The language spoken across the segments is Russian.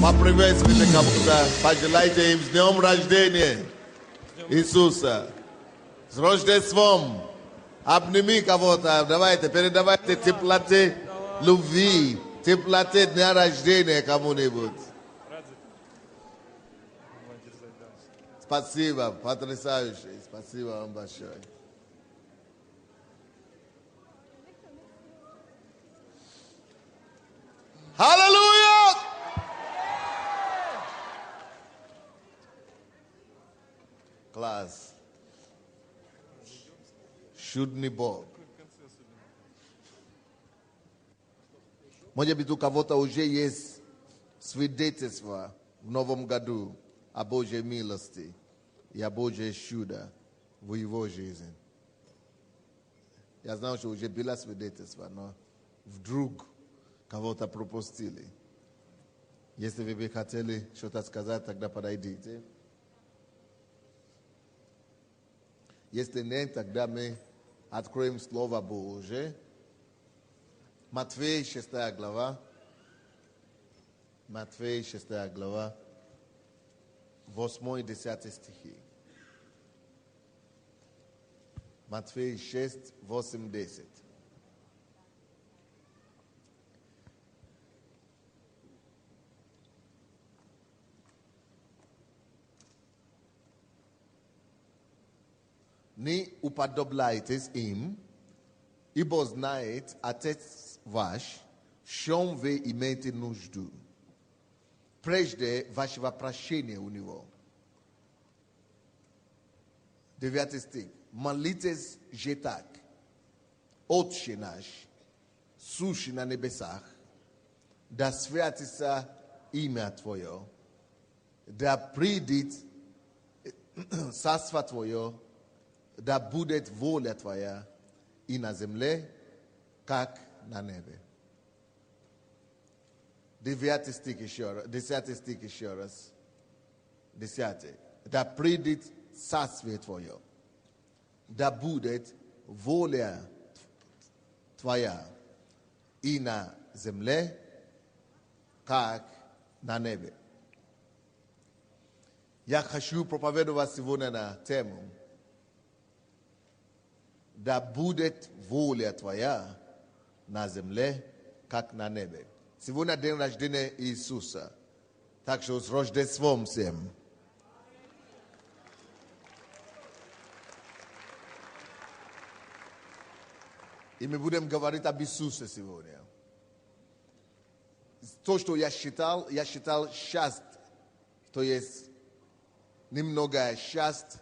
Поприветствуйте кого-то, пожелайте им с днем рождения Иисуса. С Рождеством. Обними кого-то, давайте, передавайте теплоте любви, теплоте дня рождения кому-нибудь. Спасибо, потрясающе. Спасибо вам большое. Аллилуйя! Класс. Чудный Бог. Может быть, у кого-то уже есть свидетельство в новом году о Божьей милости и о Божьей чудо в его жизни. Я знаю, что уже было свидетельство, но вдруг кого-то пропустили. Если вы бы хотели что-то сказать, тогда подойдите. Если нет, тогда мы откроем Слово Божие. Матфея 6 глава. Матфея 6 глава. 8 и 10 стихи. Матфея 6, 8, 10. Не уподобляйтесь им, ибо знает Отец ваш, в чем вы имеете нужду. Прежде вашего прощения у него. 9 стих. Молитесь же так. Отче наш, сущий на небесах, да святится имя Твое, да придет царство Твое, да будет воля Твоя и на земле, как на небе. 10 стих еще раз. 10. Да придет царствие Твое, да будет воля Твоя и на земле, как на небе. Я хочу проповедовать сегодня на тему да будет воля Твоя на земле, как на небе. Сегодня день рождения Иисуса. Так что с Рождеством всем. И мы будем говорить об Иисусе сегодня. То, что я считал часть, то есть немного часть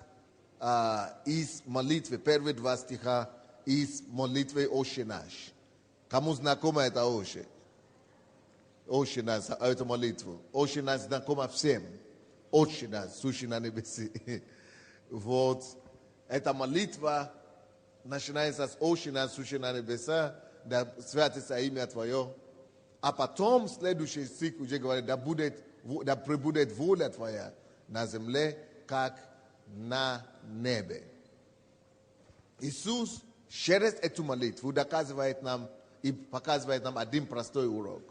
из молитвы, первые 2 стиха из молитвы «Отче наш». Кому знакомо это «Отче»? «Отче наш», эту молитву. «Отче наш» знакомо всем. «Отче наш», сущий на небесе. Вот. Эта молитва начинается с «Отче наш, сущий на небеса», да святится имя Твое. А потом следующий стих уже говорит, да пребудет воля Твоя на земле, как на небе. Иисус через эту молитву доказывает нам и показывает нам один простой урок.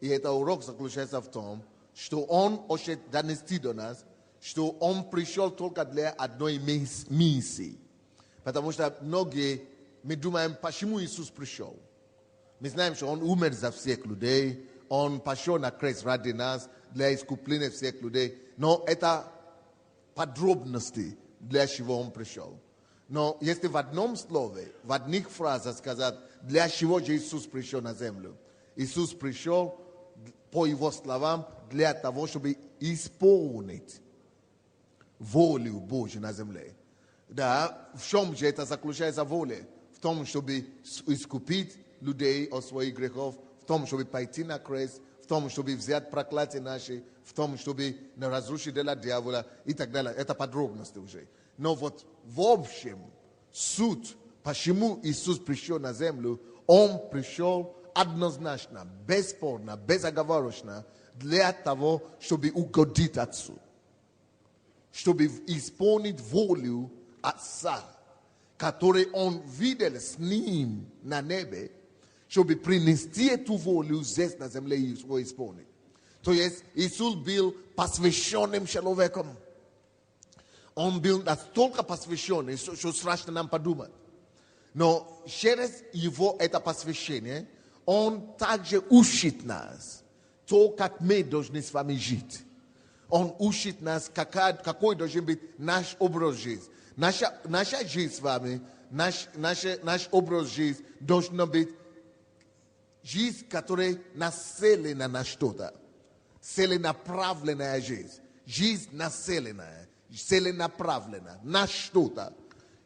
И этот урок заключается в том, что Он хочет донести до нас, что Он пришел только для одной миссии. Потому что многие, мы думаем, почему Иисус пришел. Мы знаем, что Он умер за всех людей, Он пошел на крест ради нас, для искупления всех людей. Но это подробности, для чего Он пришел. Но если в одном слове, в одних фразах сказать, для чего же Иисус пришел на землю. Иисус пришел, по Его словам, для того, чтобы исполнить волю Божью на земле. Да, в чем же это заключается воля? В том, чтобы искупить людей от своих грехов, в том, чтобы пойти на крест, в том, чтобы взять проклятие наши, в том, чтобы не разрушить дела дьявола и так далее. Это подробности уже. Но вот в общем, суть, почему Иисус пришел на землю, Он пришел однозначно, бесспорно, безоговорочно для того, чтобы угодить Отцу. Чтобы исполнить волю Отца, который Он видел с Ним на небе, чтобы принести эту волю здесь на земле и его исполнить. To jest Isus był посвященным человеком. Он был настолько посвященный, что страшно нам подумать. Но через его это посвящение, он также учит нас то, как мы должны с вами жить. Он учит нас, какой должен быть наш образ жизни. Наша жизнь с вами, наш образ жизни должен быть жизнь, которая нацелена на что-то. Целенаправленная жизнь. Жизнь нацеленная, целенаправленная на что-то.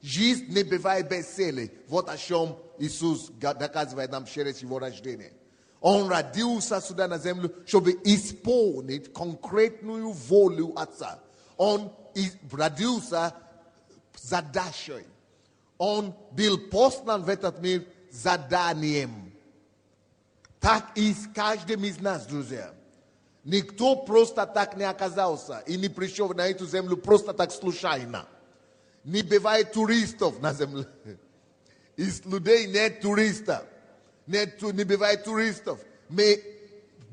Жизнь не бывает без цели. Вот о чем Иисус доказывает нам через его рождение. Он родился сюда на землю, чтобы исполнить конкретную волю Отца. Он родился задачей. Он был послан в этот мир заданием. Так и с каждым из нас, друзья. Никто просто так не оказался и не пришел на эту землю просто так случайно. Не бывает туристов на земле. Из людей нет туристов. Не бывает туристов. Мы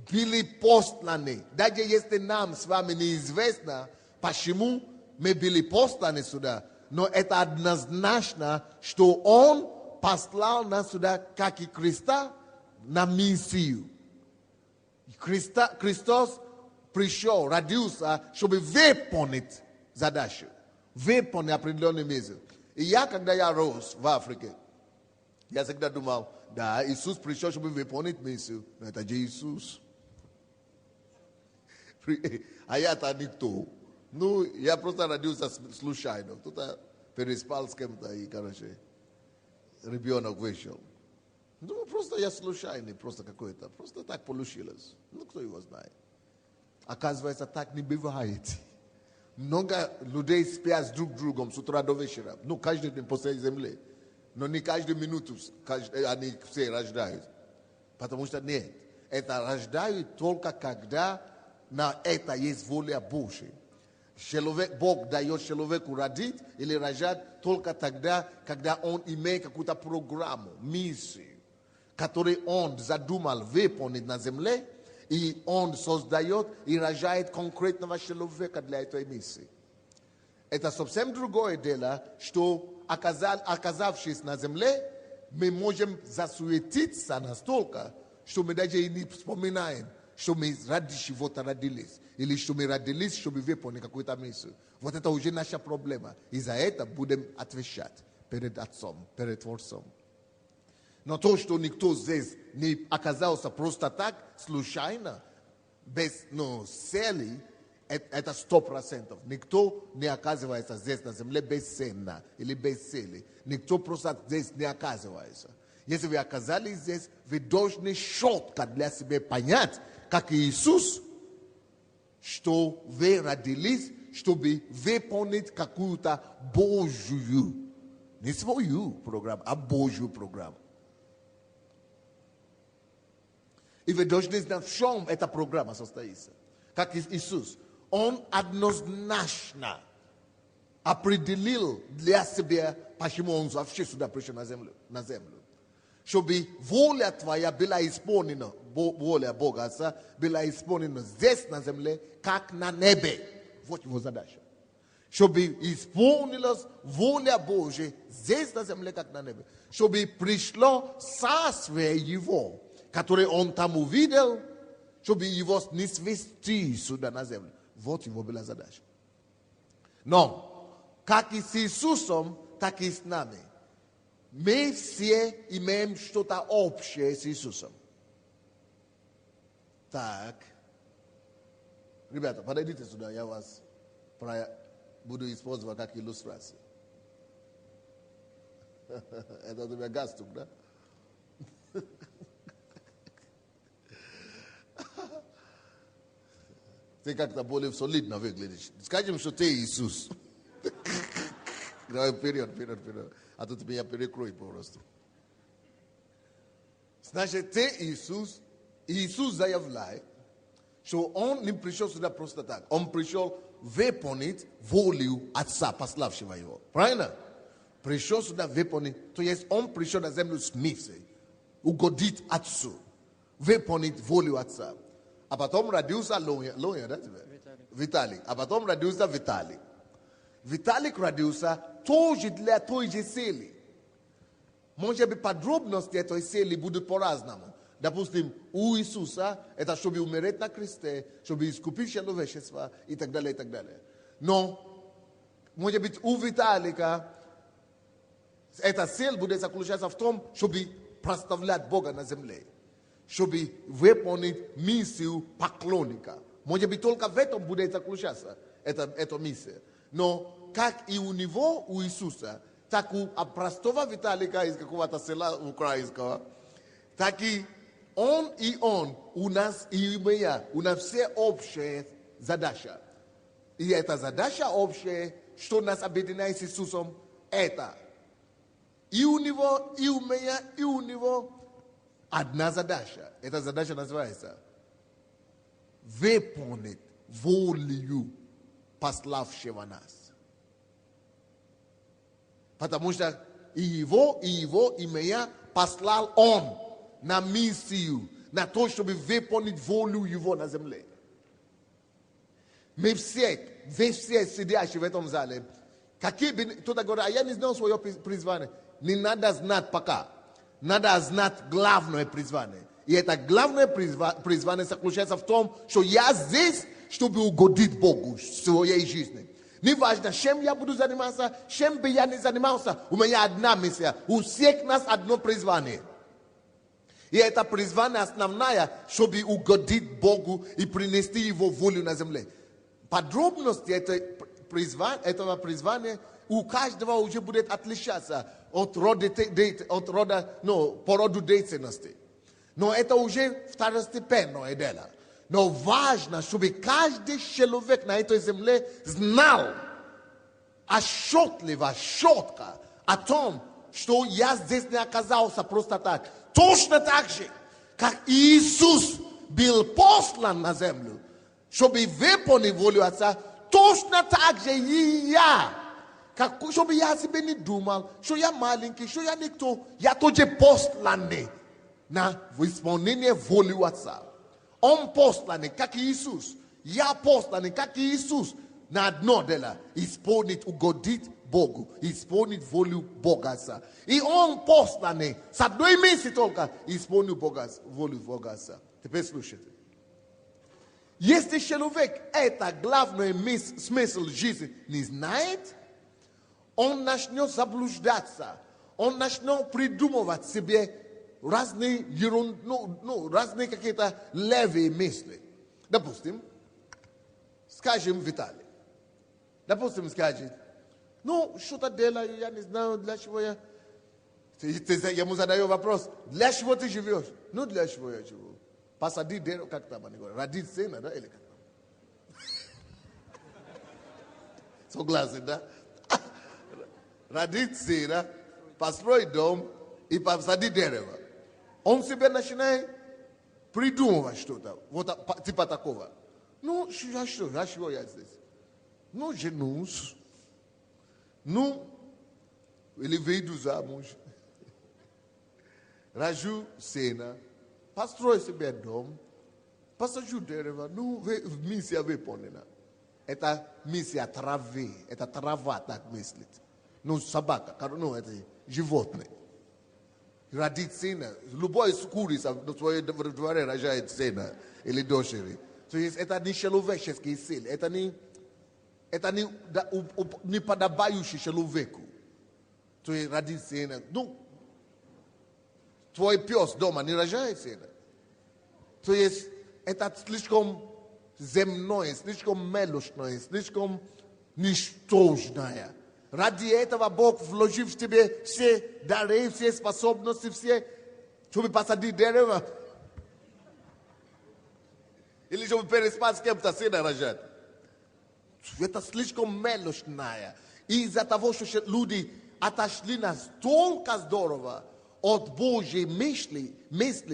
были посланы. Даже если нам с вами неизвестно, почему мы были посланы сюда, но это однозначно, что Он послал нас сюда, как и Христа, на миссию. Христос пришел, родился, чтобы выполнить задачу. Выполнить определенную миссию. И когда я рос в Африке, я всегда думал, да, Иисус пришел, чтобы выполнить миссию. Но это же Иисус. А я-то никто. Ну, я просто родился случайно. Кто-то переспал с кем-то и, короче, ребенок вышел. Ну, просто я случайный, просто какой-то. Просто так получилось. Ну, кто его знает. Оказывается, так не бывает. Много людей спят друг с другом с утра до вечера. Ну, каждый день после земли. Но не каждую минуту они все рождают. Потому что нет. Это рождают только когда на это есть воля Божья. Бог дает человеку родить или рожать только тогда, когда он имеет какую-то программу, миссию, которую он задумал выполнить на земле, и он создает и рожает конкретного человека для этой миссии. Это совсем другое дело, что оказавшись на земле, мы можем засуетиться настолько, что мы даже и не вспоминаем, что мы ради чего-то родились. Или что мы родились, чтобы выполнить какую-то миссию. Вот это уже наша проблема. И за это будем отвечать перед Отцом, перед Творцом. Но то, что никто здесь не оказался просто так, случайно, без цели, это 100%. Никто не оказывается здесь на земле бесцельно или без цели. Никто просто здесь не оказывается. Если вы оказались здесь, вы должны четко для себя понять, как Иисус, что вы родились, чтобы выполнить какую-то Божью, не свою программу, а Божью программу. И вы должны знать, в чем эта программа состоится. Как Иисус, Он однозначно определил для себя, почему Он вообще сюда пришел на землю. Чтобы воля твоя была исполнена, воля Бога Отца была исполнена здесь на земле, как на небе. Вот его задача. Чтобы исполнилась воля Божья здесь на земле, как на небе. Чтобы пришло царствие Его, которое Он там увидел, чтобы его не свести сюда на землю. Вот его была задача. Но, как и с Иисусом, так и с нами. Мы все имеем что-то общее с Иисусом. Так. Ребята, подойдите сюда, я вас буду использовать как иллюстрацию. Это у тебя галстук, да? Ты как-то более солидно выглядишь. Скажем, что ты Иисус. Давай вперед. А то тебя я перекрою просто. Значит, ты Иисус. Иисус заявляет, что Он не пришел сюда просто так. Он пришел выполнить волю Отца, пославшего Его. Правильно? Пришел сюда выполнить. То есть Он пришел на землю с миссией. Угодить Отцу. Выполнить волю Отца. А потом родился Лоня, да, тебе? Виталик. А потом родился Виталик. Виталик родился тоже для той же цели. Может быть, подробности этой цели будут по-разному. Допустим, у Иисуса это чтобы умереть на кресте, чтобы искупить человечество и так далее, и так далее. Но, может быть, у Виталика эта цель будет заключаться в том, чтобы прославлять Бога на земле, чтобы выполнить миссию поклонника. Может быть, только в этом будет заключаться эта миссия. Но как и у него, у Иисуса, так у простого Виталика из какого-то села украинского, так и он, у нас и у меня, у нас все общая задача. И эта задача общая, что нас объединяет с Иисусом, это и у него, и у меня, и у него одна задача. Эта задача называется выполнить волю пославшего нас. Потому что и его, и меня послал он на миссию, на то, чтобы выполнить волю его на земле. Мы все сидящие в этом зале, какие бы кто-то говорит, а я не знал свое призвание. Не надо знать пока. Надо знать главное призвание. И это главное призвание заключается в том, что я здесь, чтобы угодить Богу в своей жизни. Не важно, чем я буду заниматься, чем бы я не занимался, у меня одна миссия. У всех нас одно призвание. И это призвание основное, чтобы угодить Богу и принести Его волю на земле. Подробности этого призвания у каждого уже будет отличаться от по роду деятельности. Но это уже второстепенное дело. Но важно, чтобы каждый человек на этой земле знал отчетливо, четко о том, что я здесь не оказался просто так. Точно так же, как Иисус был послан на землю, чтобы выполнить волю Отца, точно так же и я. Чтобы я себе не думал, что я маленький, что я никто, я тоже посланный на исполнение воли Отца. Он посланный, как Иисус. Я посланный, как Иисус. На одно дело, исполнить, угодить Богу, исполнить волю Бога Отца. И он посланный, с одной мысли только, исполнить волю Бога Отца. Теперь слушайте. Если человек это главный смысл жизни не знает, он начнет заблуждаться, он начнет придумывать себе разные разные какие-то левые мысли. Допустим, скажем, Виталий. Допустим, скажет, что-то делаю, я не знаю, для чего я... Ты ему задаю вопрос, для чего ты живешь? Для чего я живу? Посади дерево, как там они говорят, родить сына, да, или как там? Согласен, да? Родить сына, построить дом и посадить дерево. Он себе начинает придумывать что-то, вот типа такого. Я чего я здесь? Женусь. Или выйду замуж. Рожу сына, построю себе дом, посажу дерево. Миссия выполнена. Это миссия травы. Это трава так мыслит. Собака, это животное. Родить сына. Любой курица в своей дворе рожает сына или дочери. То есть это не человеческие силы. Это не подобающий человеку. То есть родить сына. Твой пес дома не рожает сына. То есть это слишком земное, слишком мелочное, слишком ничтожное. Ради этого Бог вложил в тебе все дары, все способности, все, чтобы посадить дерево. Или чтобы переспать с кем-то, сына рожать. Это слишком мелочное. И из-за того, что люди отошли настолько здорово от Божьей мысли,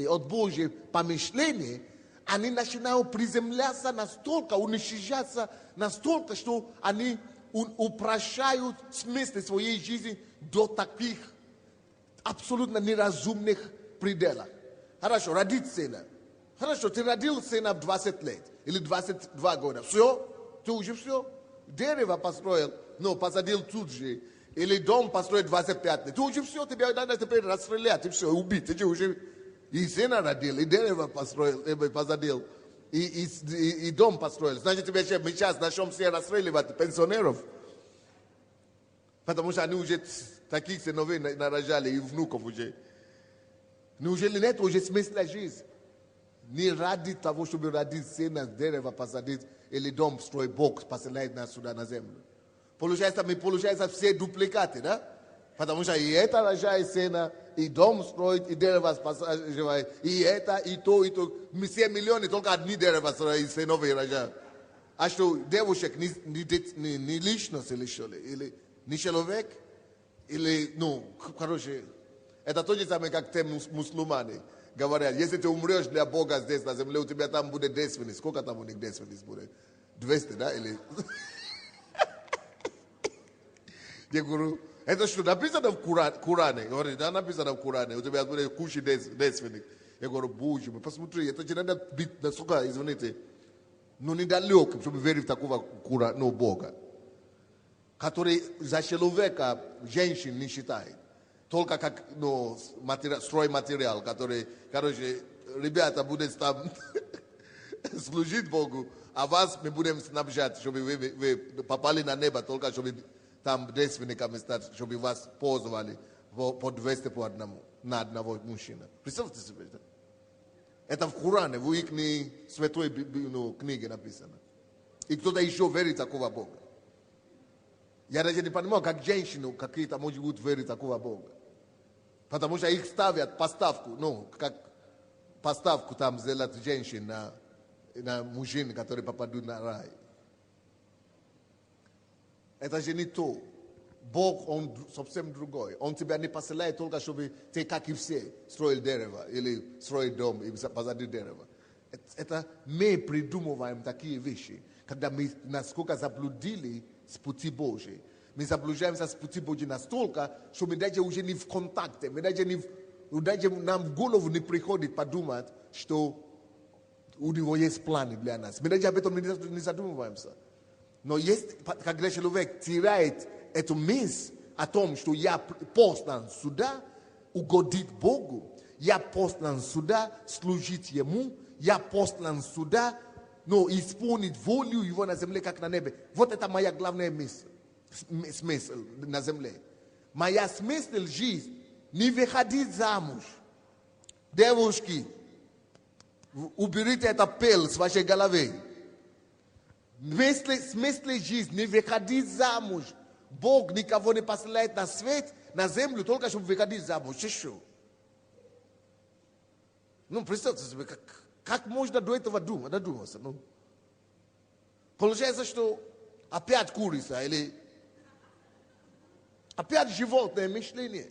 от Божьей помышления, они начинают приземляться настолько, уничижаться настолько, что они упрощают смысл своей жизни до таких абсолютно неразумных пределов. Хорошо, родить сына. Хорошо, ты родил сына в 20 лет или 22 года. Все, ты уже все. Дерево построил, посадил тут же. Или дом построил 25 лет. Ты уже все, тебя надо теперь расстрелять, и все, убить. Ты уже и сына родил, и дерево построил, посадил, и дом построил. Значит, мы сейчас начнем все расстреливать пенсионеров. Потому что они уже таких сыновей нарожали, и внуков уже. Неужели нет уже смысла жизни? Не ради того, чтобы родить сына, дерево посадить, или дом строить, Бог посылает нас сюда на землю. Получается все дупликаты, да? Потому что и это рожает сына, и дом строит, и дерево посаживает, и это, и то, и то. Все миллионы, только одни дерева строят, и сыновей рожают. А что, девушек не личность или что ли? Или не человек? Или, короче, это то же самое, как те мусульмане говорят, если ты умрешь для Бога здесь на земле, у тебя там будет девственность. Сколько там у них девственность будет? 200, да? Или... Я говорю, это что, написано в Коране? Говорит, да, написано в Коране, у тебя будет куча девственных. Я говорю, Боже мой, посмотри, это же надо быть, насколько, извините, недалек, чтобы верить в такого Бога, который за человека женщин не считает. Только как стройматериал, который, короче, ребята будут там служить Богу, а вас мы будем снабжать, чтобы вы попали на небо, только чтобы там девственниками стать, чтобы вас позвали по 200 на одного мужчину. Представьте себе это. Это в Коране, в их святой книге написано. И кто-то еще верит в такого Бога. Я даже не понимаю, как женщины какие-то могут верить в такого Бога. Потому что их ставят поставку, как поставку там сделать женщин на мужчин, которые попадут на рай. Это же не то. Бог, Он совсем другой. Он тебя не посылает только, чтобы ты, как и все, строил дерево или строил дом и посадил дерево. Это мы придумываем такие вещи, когда мы насколько заблудили с пути Божьей. Мы заблуждаемся с пути Божьей настолько, что мы даже уже не в контакте, мы даже нам в голову не приходит подумать, что у него есть планы для нас. Мы даже об этом не задумываемся. Но есть, когда человек теряет эту мысль о том, что я послан сюда угодить Богу, я послан сюда служить Ему, я послан сюда исполнить волю Его на земле, как на небе. Вот это моя главная смысл на земле. Моя смысл жизни не выходить замуж. Девушки, уберите это пел с вашей головы. Смысл жизни не выходить замуж. Бог никого не посылает на свет, на землю, только чтобы выходить замуж. Что? Представьте себе, как можно до этого додуматься? Получается, что опять курица или опять животное мышление.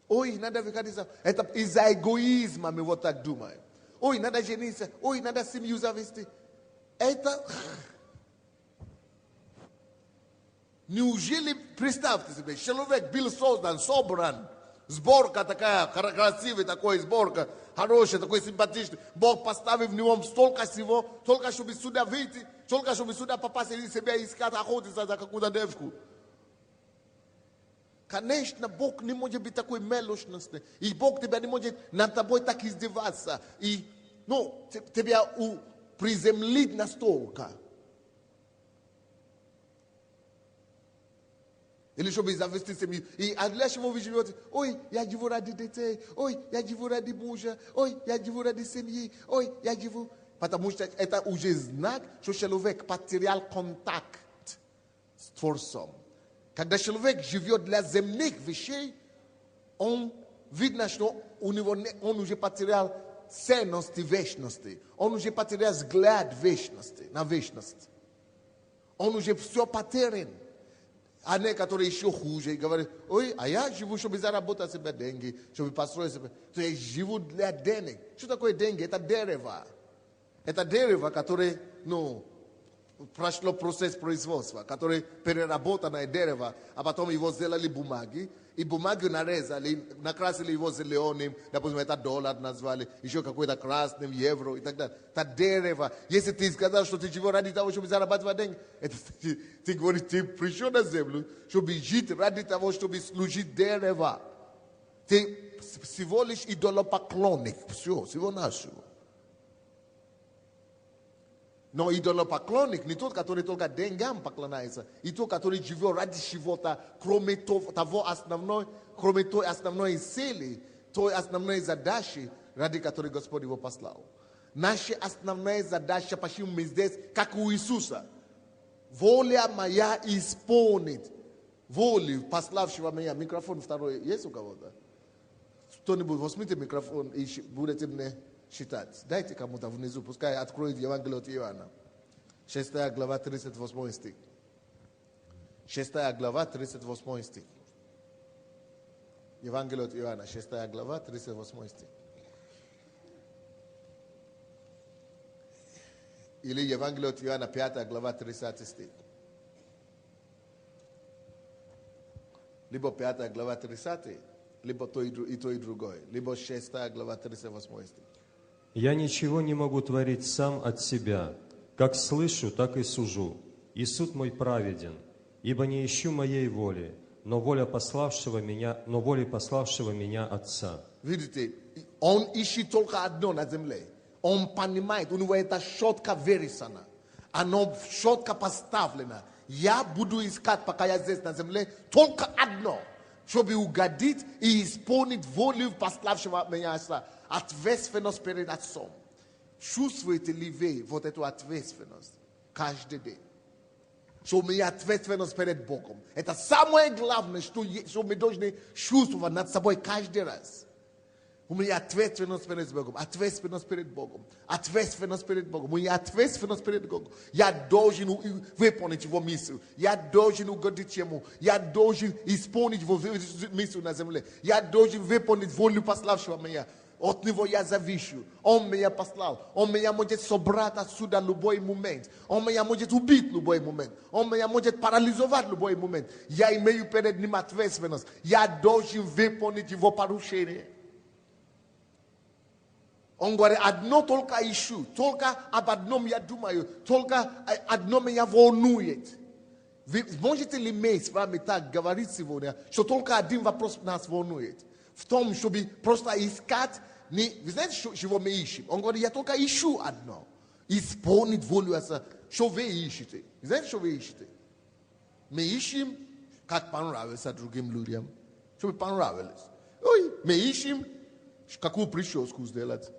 Ой, надо выходить замуж. Это из-за эгоизма мы вот так думаем. Ой, надо жениться. Ой, надо семью завести. Это... Неужели, представьте себе, человек был создан, собран, сборка такая, красивая такая сборка, хорошая, такой симпатичный. Бог поставил в нем столько всего, только чтобы сюда выйти, только чтобы сюда попасть и себя искать, охотиться за какую-то девку. Конечно, Бог не может быть такой мелочностный. И Бог тебя не может над тобой так издеваться. И, тебя приземлить настолько. Или чтобы завести семью. И а для чего вы живете? Ой, я живу ради детей. Ой, я живу ради мужа. Ой, я живу ради семьи. Ой, я живу... Потому что это уже знак, что человек потерял контакт с Творцом. Когда человек живет для земных вещей, он видно, что он уже потерял ценность вечности. Он уже потерял взгляд вечности, на вечность. Он уже все потерян. А некоторые еще хуже, говорят, ой, а я живу, чтобы заработать себе деньги, чтобы построить себе. То есть живу для денег. Что такое деньги? Это дерево. Это дерево, которое, прошло процесс производства, который переработанное дерево, а потом его сделали бумаги, и бумагу нарезали, накрасили его зеленым, допустим, это $1 назвали, еще какой-то красным, евро и так далее. Это дерево. Если ты сказал, что ты живешь ради того, чтобы зарабатывать деньги, это ты говоришь, ты пришел на землю, чтобы жить ради того, чтобы служить дерево. Ты всего лишь идолопоклонник, все, всего-навсего. Но идолопоклонник не тот, который только деньгам поклоняется, и тот, который живет ради чего-то, кроме того основной, кроме той основной цели, той основной задачи, ради которой Господь его послал. Наша основная задача, почему мы здесь, как у Иисуса. Воля моя исполнит волю пославшего меня. Микрофон второй есть у кого-то? Кто-нибудь возьмите микрофон и будете мне читать. Дайте кому-то внизу, пускай откроет Евангелие от Иоанна. 6 глава, 38 стих. 6 глава, 38 стих. Евангелие от Иоанна, 6 глава, 38 стих. Или Евангелие от Иоанна, 5 глава, 30 стих. Либо 5 глава, 30, либо то и другое. Либо 6 глава, 38 стих. «Я ничего не могу творить сам от себя. Как слышу, так и сужу. И суд мой праведен, ибо не ищу моей воли, но волей пославшего меня Отца». Видите, он ищет только одно на земле. Он понимает, у него это четко выражено. Оно четко поставлено. Я буду искать, пока я здесь на земле, только одно, чтобы угодить и исполнить волю пославшего меня Отца. Ответственность перед Отцом. Чувствуете ли вы вот эту ответственность каждый день? Что мы ответственность перед Богом. Это самое главное, что мы должны чувствовать над собой каждый раз. У меня ответственность перед Богом, ответственность перед Богом, ответственность перед Богом. У меня ответственность перед Богом. Я должен выполнить его миссию. Я должен угодить ему. Я должен исполнить его миссию на земле. Я должен выполнить волю пославшего меня. От него я завишу. Он меня послал. Он меня может собрать отсюда в любой момент. Он меня может убить в любой момент. Он меня может парализовать в любой момент. Я имею перед ним ответственность. Я должен выполнить его поручение. Он говорит, одно только ищу. Только об одном я думаю. Только одно меня волнует. Вы можете ли мы с вами так говорить сегодня, что только один вопрос нас волнует? В том, чтобы просто искать, вы знаете, чего мы ищем? Он говорит, я только ищу одно. Исполнить волю Отца. Что вы ищете? Вы знаете, что вы ищете? Мы ищем, как понравится другим людям. Чтобы понравилось. Ой, мы ищем, какую прическу сделать,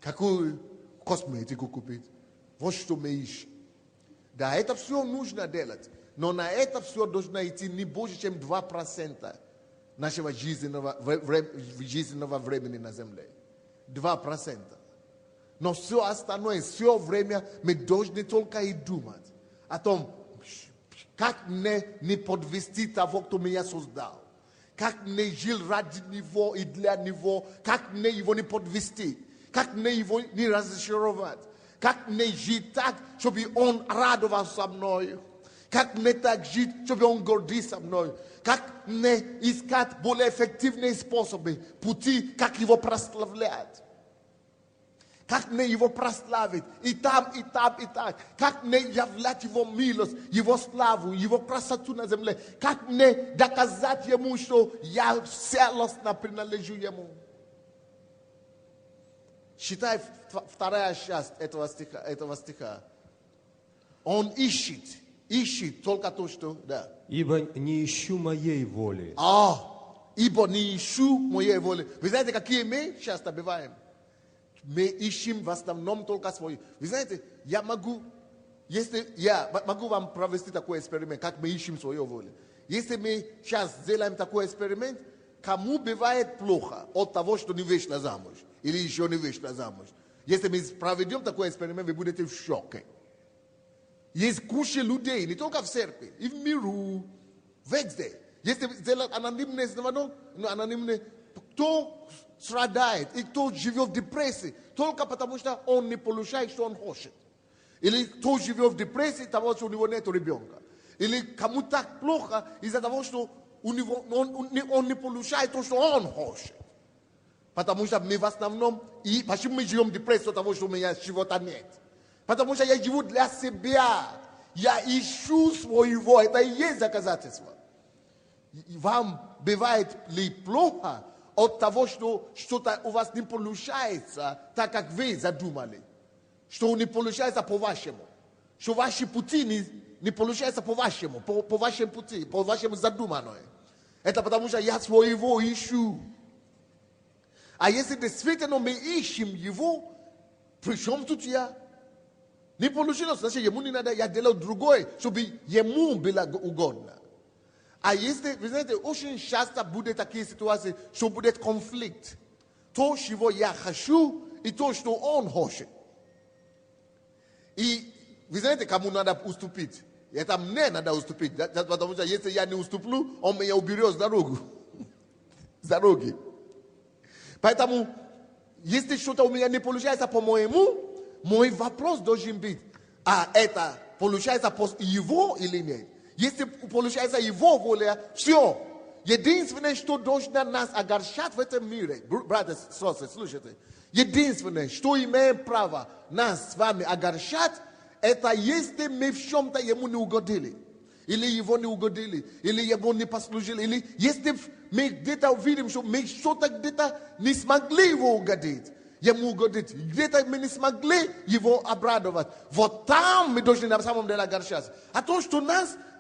какую косметику купить. Вот что мы ищем. Да, это все нужно делать. Но на это все должно идти не больше, чем 2% нашего жизненного времени на земле. 2%. Но все остальное, все время мы должны только и думать о том, как мне не подвести того, кто меня создал. Как мне жил ради него и для него. Как мне его не подвести. Как мне его не разочаровать. Как мне жить так, чтобы он радовался мною. Как мне так жить, чтобы он гордился мной. Как мне искать более эффективные способы, пути, как его прославлять. Как мне его прославить и там, и там, и так. Как мне являть его милость, его славу, его красоту на земле. Как мне доказать ему, что я целостно принадлежу ему. Считай вторая часть этого стиха. Он ищет только то, что, да. «Ибо не ищу моей воли». Ибо не ищу моей воли. Вы знаете, какие мы часто бываем? Мы ищем в основном только свою. Вы знаете, я могу вам провести такой эксперимент, как мы ищем свою волю. Если мы сейчас сделаем такой эксперимент, кому бывает плохо от того, что не вышла замуж, или еще не вышла замуж? Если мы проведем такой эксперимент, вы будете в шоке. Есть куча людей, не только в церкви, и в миру, везде. Если сделать анонимное, кто страдает и кто живет в депрессии, только потому что он не получает, что он хочет. Или кто живет в депрессии, того, что у него нет ребенка. Или кому так плохо из-за того, что он не получает то, что он хочет. Потому что мы в основном, и почему мы живем в депрессии, того, что у меня чего-то нет. Потому что я живу для себя. Я ищу своего. Это и есть доказательство. Вам бывает ли плохо от того, что что-то у вас не получается так, как вы задумали? Что не получается по-вашему? Что ваши пути не получаются по-вашему, по вашему пути, по вашему задуманному. Это потому что я своего ищу. А если действительно мы ищем его, при чем тут я? Не получилось, значит, ему не надо, я делал другое, чтобы ему было угодно. А если, вы знаете, очень часто будут такие ситуации, что будет конфликт. То, чего я хочу, и то, что он хочет. И вы знаете, кому надо уступить? Это мне надо уступить. Потому что если я не уступлю, он меня уберет с дороги. Поэтому, если что-то у меня не получается по-моему, мой вопрос должен быть, а это получается по его или нет? Если получается его воля, все. Единственное, что должно нас огорчать в этом мире, братья и сестры, слушайте, единственное, что имеем право нас с вами огорчать, это если мы в чем-то ему не угодили. Или его не угодили, или его не послужили, или если мы где-то увидим, что мы что-то где-то не смогли его угодить, ему угодить, где-то мы не смогли его обрадовать, вот там мы должны на самом деле огорчаться. А то, что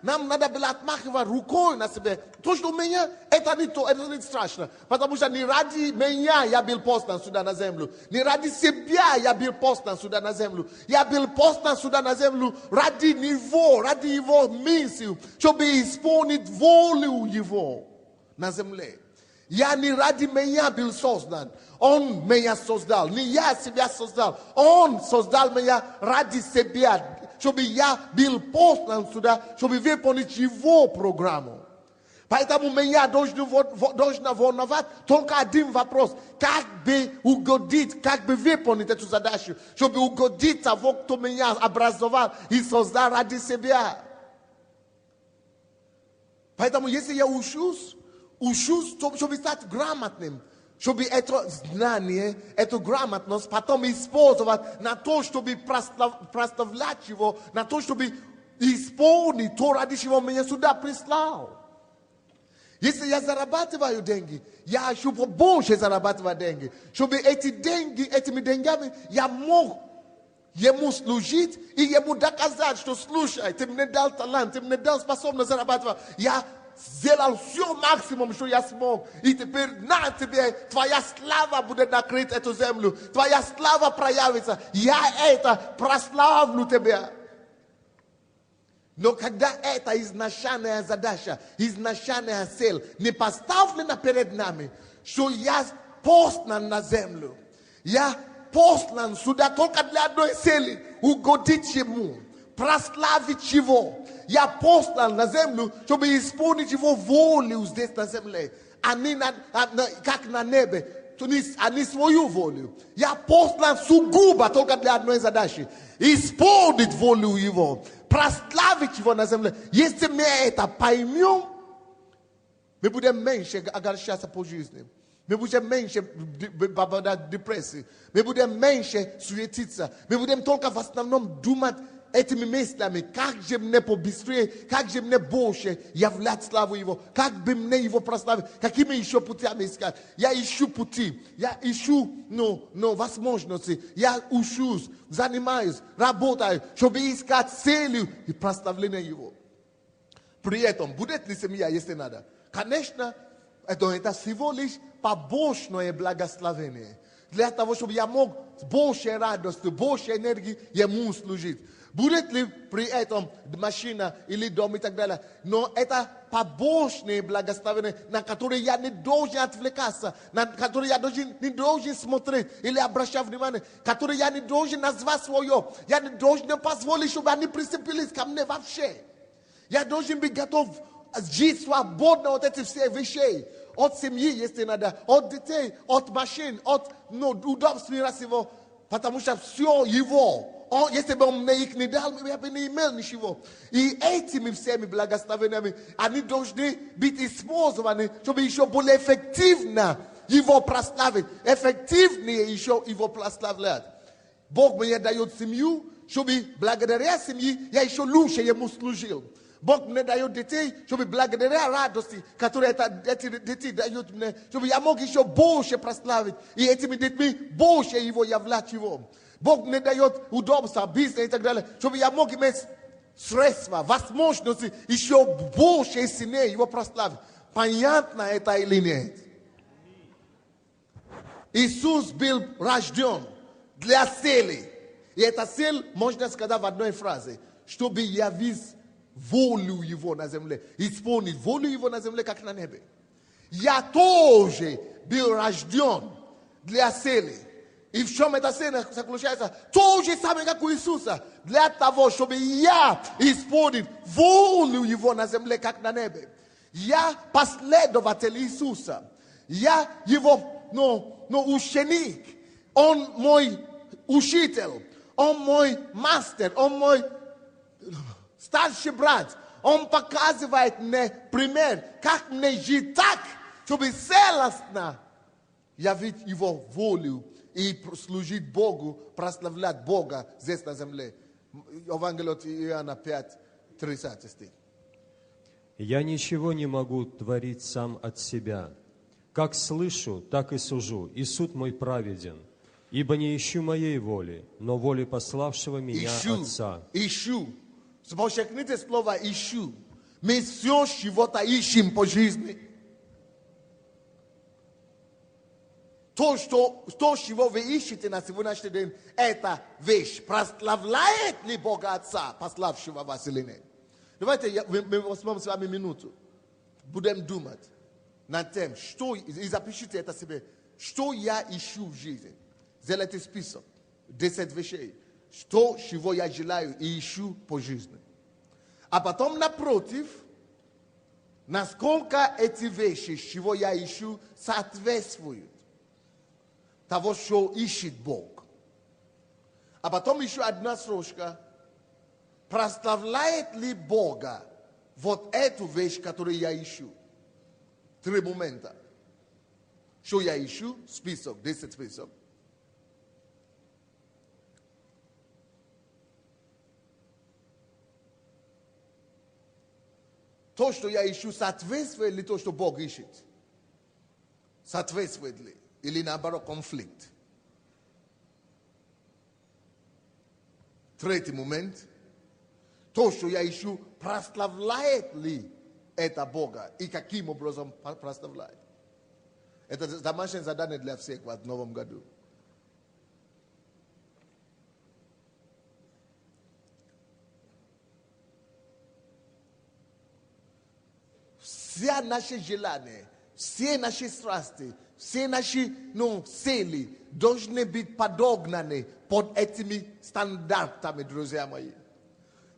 нам надо было отмахивать рукой на себе, то, что у меня, это не то, это не страшно, потому что не ради меня я был послан сюда на землю, не ради себя я был послан сюда на землю, я был послан сюда на землю ради него, ради его миссию, чтобы исполнить волю его на земле. Я не ради меня был создан, он меня создал, не я себя создал, он создал меня ради себя, чтобы я был послан сюда, чтобы выполнить его программу. Поэтому меня должно волновать только один вопрос. Как бы угодить, как бы выполнить эту задачу, чтобы угодить того, кто меня образовал и создал ради себя. Поэтому если я учусь, чтобы стать грамотным, чтобы это знание, эту грамотность потом использовать на то, чтобы прославлять его, на то, чтобы исполнить то, ради чего меня сюда прислал. Если я зарабатываю деньги, я ищу побольше зарабатывать деньги, чтобы этими деньгами я мог ему служить и ему доказать, что слушай, ты мне дал талант, ты мне дал способность зарабатывать, я сделал все максимум, что я смог. И теперь на тебе твоя слава будет накрыть эту землю. Твоя слава проявится. Я это прославлю тебя. Но когда эта изначальная задача, изначальная цель не поставлена перед нами, что я послан на землю. Я послан сюда только для одной цели. Угодить ему. Прославить его. Я послан на землю, чтобы исполнить его волю здесь на земле. Как на небе, а не свою волю. Я послан сугубо только для одной задачи. Исполнить волю его. Прославить его на земле. Если мы это поймем, мы будем меньше огорчаться по жизни. Мы будем меньше попадать в депрессию. Мы будем меньше суетиться. Мы будем только в основном думать этими мыслями, как же мне побыстрее, как же мне больше являть славу его, как бы мне его прославить, какими еще путями искать. Я ищу пути, я ищу возможности, я учусь, занимаюсь, работаю, чтобы искать целью и прославление его. При этом, будет ли семья, если надо? Конечно, это всего лишь побочное благословение. Для того, чтобы я мог с большей радостью, большей энергией ему служить. Будет ли при этом машина или дом и так далее? Но это побочные благословения, на которые я не должен отвлекаться, на которые я не должен смотреть или обращать внимание, которые я не должен назвать свое. Я не должен позволить, чтобы они прицепились ко мне вообще. Я должен быть готов жить свободно от этих всех вещей. От семьи, если надо, от детей, от машин, от удобств мира сего. Потому что все его. если бы он мне их не дал, я бы не имел ничего. И этими всеми благословениями они должны быть использованы, чтобы еще более эффективно его прославить, эффективнее еще его прославлять. Бог мне дает семью, чтобы благодаря семье я еще лучше ему служил. Бог мне дает детей, чтобы благодаря радости, которую эти дети дают мне, чтобы я мог еще больше прославить. И этими детьми больше его являть его. Бог мне дает удобства, бизнес и так далее, чтобы я мог иметь средства, возможности еще больше и сильнее его прославить. Понятно это или нет? Иисус был рожден для цели. И эта цель, можно сказать в одной фразе, чтобы явить волю его на земле, исполнить волю его на земле, как на небе. Я тоже был рожден для цели. И в чем эта цель заключается? То же самое, как у Иисуса. Для того, чтобы я исполнил волю его на земле, как на небе. Я последователь Иисуса. Я его ученик. Он мой учитель. Он мой мастер. Он мой старший брат. Он показывает мне пример, как мне жить так, чтобы целостно явить его волю и служить Богу, прославлять Бога здесь на земле. Евангелие от Иоанна 5, 30 стих. «Я ничего не могу творить сам от себя. Как слышу, так и сужу, и суд мой праведен. Ибо не ищу моей воли, но воли пославшего меня Отца». Ищу. Подчеркните слово «ищу». Мы все чего-то ищем по жизни. То, чего вы ищете на сегодняшний день, это вещь. Прославляет ли Бога Отца, пославшего вас или нет? Давайте мы возьмем с вами минуту. Будем думать над тем, что, и запишите это себе, что я ищу в жизни. Сделайте список 10 вещей. Что, чего я желаю и ищу по жизни. А потом напротив, насколько эти вещи, чего я ищу, соответствуют того, что ищет Бог. А потом еще одна строчка. Прославляет ли Бога вот эту вещь, которую я ищу? 3 момента. Что я ищу? Список, 10 список. То, что я ищу, соответствует ли то, что Бог ищет? Соответствует ли? Или наоборот, конфликт? 3 момент. То, что я ищу, прославляет ли это Бога? И каким образом прославляет? Это домашнее задание для всех в новом году. Все наши желания, все наши страсти, все наши цели должны быть подогнаны под этими стандартами, друзья мои.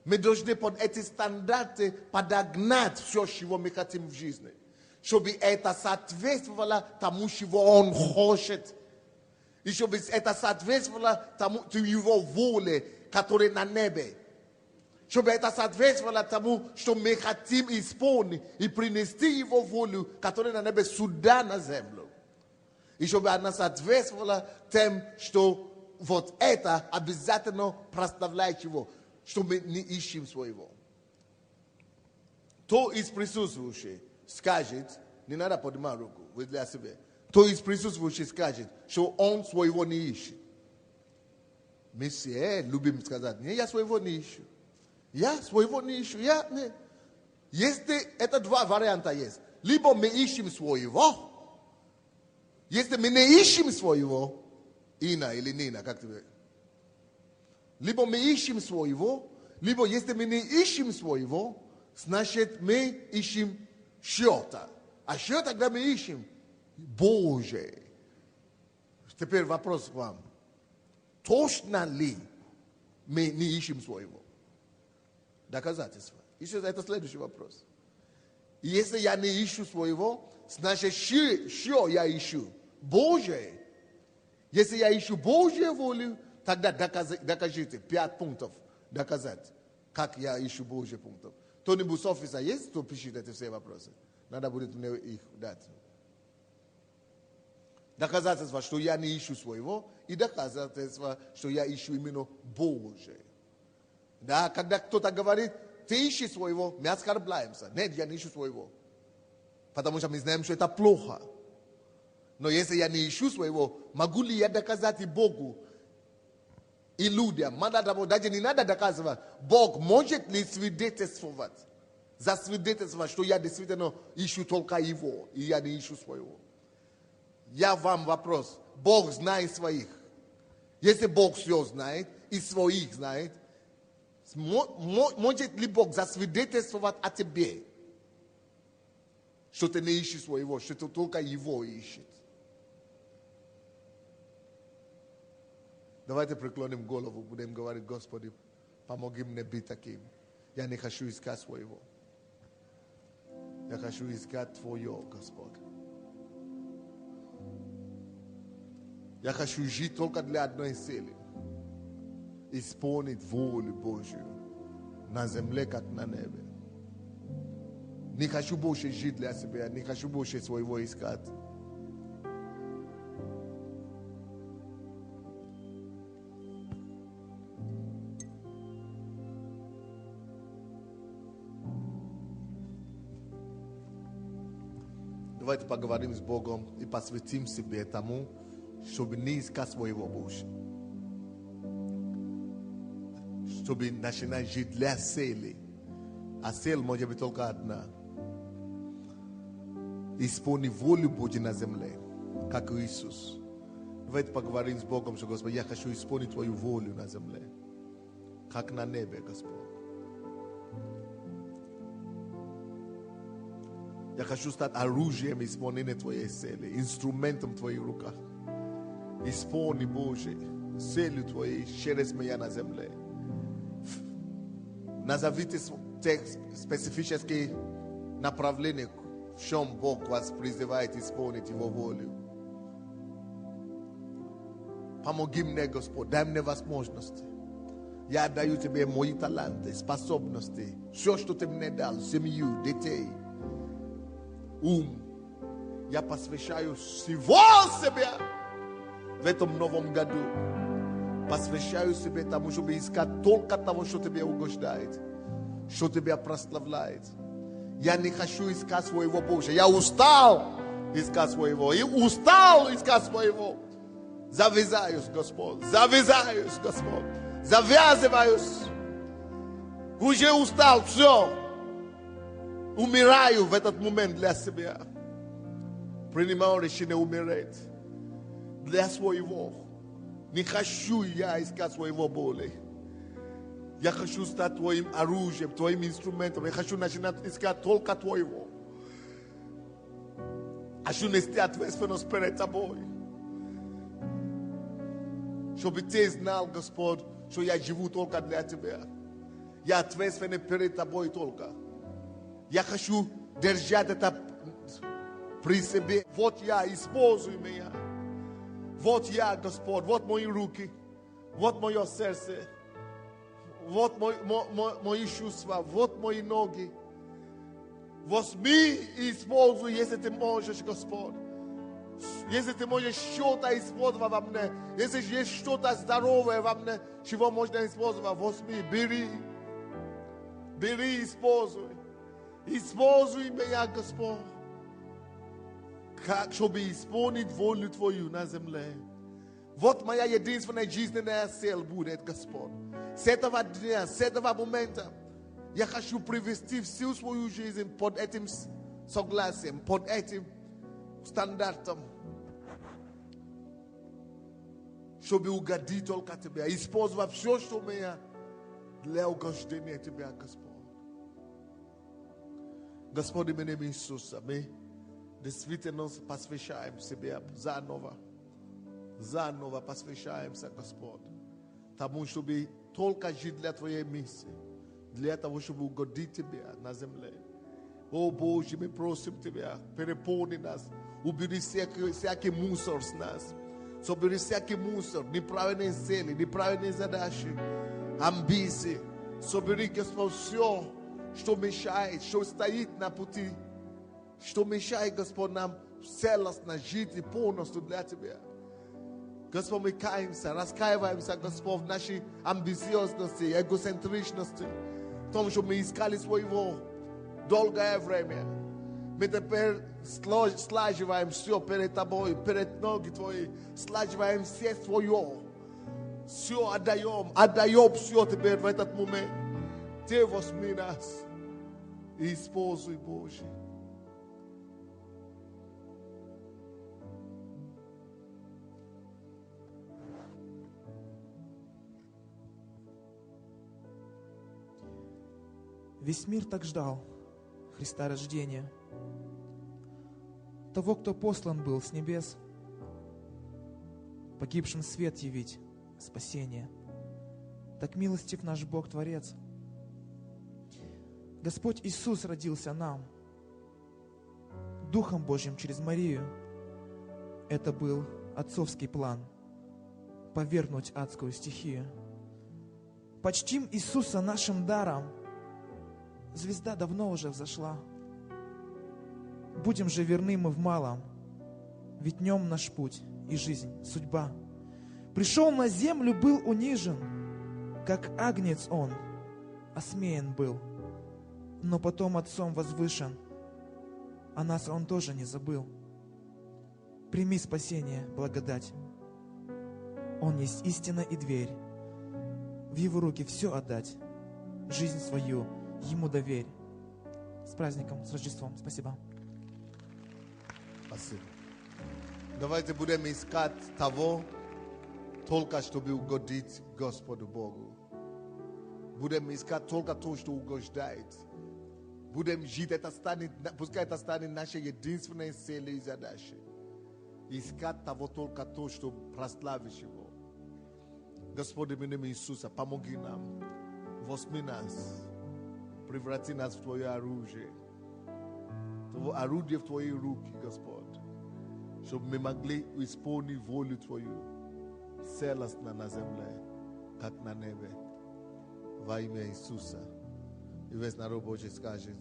Мы должны под эти стандарты подогнать все, чего мы хотим в жизни. Чтобы это соответствовало тому, чего Он хочет. И чтобы это соответствовало тому, Его воле, которая на небе. Чтобы это соответствовало тому, что мы хотим исполнить и принести Его волю, которая на небе, сюда на землю. И чтобы она соответствовала тем, что вот это обязательно прославляет Его, что мы не ищем своего. Кто из присутствующих скажет, не надо поднимать руку, вы для себя. Кто из присутствующих скажет, что он своего не ищет. Мы все любим сказать, не, я своего не ищу. Я своего не ищу. Если это 2 варианта есть. Либо мы ищем своего. Если мы не ищем своего, Ина или Нина, как ты говоришь. Либо мы ищем своего, либо если мы не ищем своего, значит мы ищем что-то. А что тогда мы ищем? Божие. Теперь вопрос к вам. Точно ли мы не ищем своего? Доказательства. Еще это следующий вопрос. Если я не ищу своего, значит, что я ищу? Божие. Если я ищу Божью волю, Тогда докажите 5 пунктов доказать, как я ищу Божьих пунктов. Кто-нибудь с офиса есть, кто пишет эти все вопросы? Надо будет мне их дать. Доказательство, что я не ищу своего, и доказательство, что я ищу именно Божие. Да, когда кто-то говорит, ты ищешь своего, мы оскорбляемся. Нет, я не ищу своего. Потому что мы знаем, что это плохо. Но если я не ищу своего, могу ли я доказать и Богу, и людям? Даже не надо доказывать. Бог может ли свидетельствовать? Засвидетельствовать, что я действительно ищу только Его, и я не ищу своего. Я вам вопрос. Бог знает своих. Если Бог все знает, и своих знает, может ли Бог засвидетельствовать о тебе, что ты не ищешь своего, что ты только Его ищешь? Давайте преклоним голову, будем говорить, Господи, помоги мне быть таким. Я не хочу искать своего. Я хочу искать Твое, Господь. Я хочу жить только для одной цели. Исполнить волю Божью на земле, как на небе. Не хочу больше жить для себя, не хочу больше своего искать. Давайте поговорим с Богом и посвятим себе тому, чтобы не искать своего больше. Чтобы начинать жить для цели. А цель может быть только одна. Исполнить волю Божью на земле, как Иисус. Давайте поговорим с Богом, что, Господи, я хочу исполнить Твою волю на земле, как на небе, Господь. Я хочу стать оружием исполнения Твоей цели, инструментом в Твоих руках. Исполни, Боже, целью Твоей через меня на земле. Назовите те специфические направления, в чем Бог вас призывает исполнить Его волю. Помоги мне, Господь, дай мне возможности. Я отдаю Тебе мои таланты, способности, все, что Ты мне дал, семью, детей, ум. Я посвящаю всего себя в этом новом году. Посвящаю себе тому, чтобы искать только того, что Тебе угождает, что Тебя прославляет. Я не хочу искать своего Божьего. Я устал искать своего. И устал искать своего. Завязаюсь, Господь. Завязаюсь, Господь. Завязываюсь. Уже устал. Все. Умираю в этот момент для себя. Принимаю решение умереть. Для своего. Не хочу я искать своего боли. Я хочу стать Твоим оружием, Твоим инструментом. Я хочу начинать искать только Твоего. Хочу нести ответственность перед Тобой. Чтобы Ты знал, Господь, что я живу только для Тебя. Я ответственный перед Тобой только. Я хочу держать это при себе. Вот я, используй меня. Вот я, Господь, вот мои руки, вот мое сердце, вот мои чувства, вот мои ноги. Возьми и используй, если Ты можешь, Господь. Если Ты можешь что-то использовать во мне, если есть что-то здоровое во мне, чего можно использовать, возьми, бери, используй. Используй меня, Господь. Как, чтобы исполнить волю Твою на земле. Вот моя единственная жизненная цель будет, Господь. С этого дня, с этого момента, я хочу привести всю свою жизнь под этим согласием, под этим стандартом. Чтобы угодить только Тебе. Использовать все, что у меня для угождения Тебя, Господь. Господь, именем Иисуса, мы действительно посвящаем себя заново. Заново посвящаемся, Господь. Тому, чтобы только жить для Твоей миссии. Для того, чтобы угодить Тебя на земле. О Боже, мы просим Тебя, переполни нас. Убери всякий мусор с нас. собери всякий мусор, неправильные цели, неправильные задачи, амбиции. Собери, Господь, все, что мешает, что стоит на пути, что мешает, Господь, нам целостно жить и полностью для Тебя. Господь, мы каемся, раскаиваемся, Господь, в нашей амбициозности, эгоцентричности, в том, что мы искали своего долгое время. Мы теперь слаживаем все перед Тобой, перед ноги Твои, слаживаем все свое, все отдаем все теперь в этот момент. Ты возьми нас и используй, Боже. Весь мир так ждал Христа рождения, того, кто послан был с небес, погибшим свет явить спасение. Так милостив наш Бог Творец. Господь Иисус родился нам, Духом Божьим через Марию. Это был отцовский план — повергнуть адскую стихию. Почтим Иисуса нашим даром, звезда давно уже взошла. Будем же верны мы в малом, ведь в нем наш путь и жизнь, судьба. Пришел на землю, был унижен, как агнец он, осмеян был, но потом отцом возвышен, а нас он тоже не забыл. Прими спасение, благодать. Он есть истина и дверь, в его руки все отдать, жизнь свою ему доверь. С праздником, с Рождеством. Спасибо. Спасибо. Давайте будем искать того, только чтобы угодить Господу Богу. Будем искать только то, что угождает. Будем жить, пускай это станет нашей единственной целью и задачей. Искать того только то, что прославишь Его. Господи, в имя Иисуса, помоги нам, возьми нас, преврати нас в Твое оружие. Орудие в Твои руки, Господь, чтобы мы могли исполнить волю Твою, целостно на земле, как на небе. Во имя Иисуса. И весь народ Божий скажет: